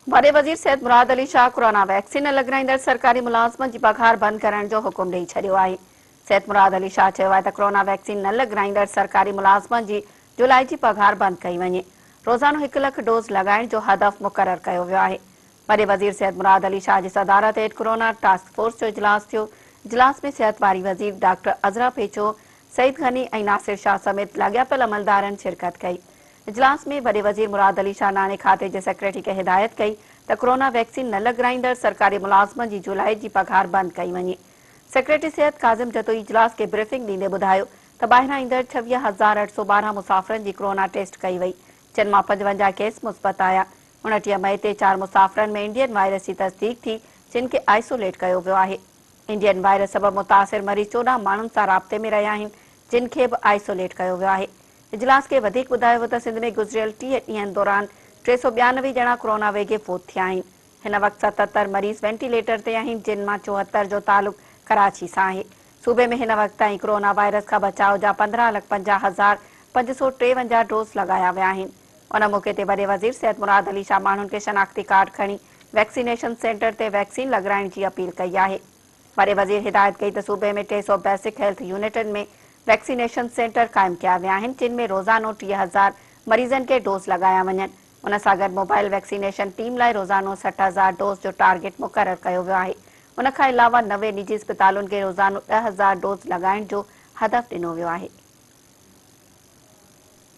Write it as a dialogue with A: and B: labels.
A: वॾे वज़ीर Syed Murad Ali Shah corona vaccine न लॻाराईंदड़ सरकारी मुलाज़िमनि जी पघार बंदि करण जो हुकुम ॾेई छॾियो आहे। सैयद मुराद अली शाह चयो आहे त कोरोना वैक्सीन न लॻाराईंदड़ सरकारी मुलाज़िमनि जी जुलाई जी पघार बंदि कई वञे। रोज़ानो 1 लख डोज़ लॻाइण जो हदफ़ मुक़रर कयो वियो आहे। वॾे वज़ीर सैयद मुराद अली शाह जी सदारत हेठि कोरोना टास्क फोर्स जो इजलास थियो। इजलास में सिहत वारी वज़ीर डॉक्टर अज़रा पेचो, सईद गनी ऐं नासिर शाह समेत लाॻापियल अमलदारनि शिरकत कई। इजलास में वॾे वज़ीर मुराद अली शाह नाने खाते जे सेक्रेटरी खे हिदायत कई त कोरोना वैक्सीन न लॻाराईंदड़ सरकारी मुलाज़िमनि जी जुलाई जी पघार बंदि कई वञे। सेक्रेटरी सिहत काज़िम जतोई इजलास खे ब्रीफिंग ॾींदे ॿुधायो त ॿाहिरां ईंदड़ 26,812 मुसाफ़िरनि जी कोरोना टेस्ट कई वई, जिन मां 55 केस मुस्बत आया। 29 मई ते 4 मुसाफ़िरनि में इंडियन वायरस जी तस्दीक थी, जिन खे आइसोलेट कयो वियो आहे। इंडियन वायरस सबबि मुतासिर मरीज़ 14 माण्हुनि सां राब्ते में रहिया आहिनि, जिन खे बि आइसोलेट कयो वियो आहे। इजलास खे वधीक ॿुधायो वियो त सिंध में गुज़िरियल 30 ॾींहनि दौरान 392 ॼणा कोरोना वेझे फोत थिया आहिनि। हिन वक़्तु 77 मरीज़ वेंटिलेटर ते आहिनि, जिन मां 74 जो तालुक़ कराची सां आहे। सूबे में हिन वक़्तु ताईं कोरोना वायरस खां बचाव जा 15,50,553 डोज़ लॻाया विया आहिनि। उन मौक़े ते वॾे वज़ीर सैयद मुराद अली शाह माण्हुनि खे शनाख्ती कार्ड खणी वैक्सीनेशन सेंटर ते वैक्सीन लॻाराइण जी अपील कई आहे। वॾे वज़ीर हिदायत कई त सूबे में 300 बेसिक हेल्थ यूनिटनि में वैक्सीनेशन सेंटर क़ाइमु कया विया आहिनि, जिन में रोज़ानो 30,000 मरीज़नि खे डोज़ लॻाया वञनि। उन सां गॾु मोबाइल वैक्सीनेशन टीम लाइ रोज़ानो 60,000 डोज़ जो टारगेट मुक़रर कयो वियो आहे। उन खां अलावा 90 निजी अस्पतालुनि खे रोज़ानो 10,000 डोज़ लॻाइण जो हदफ़ ॾिनो वियो आहे।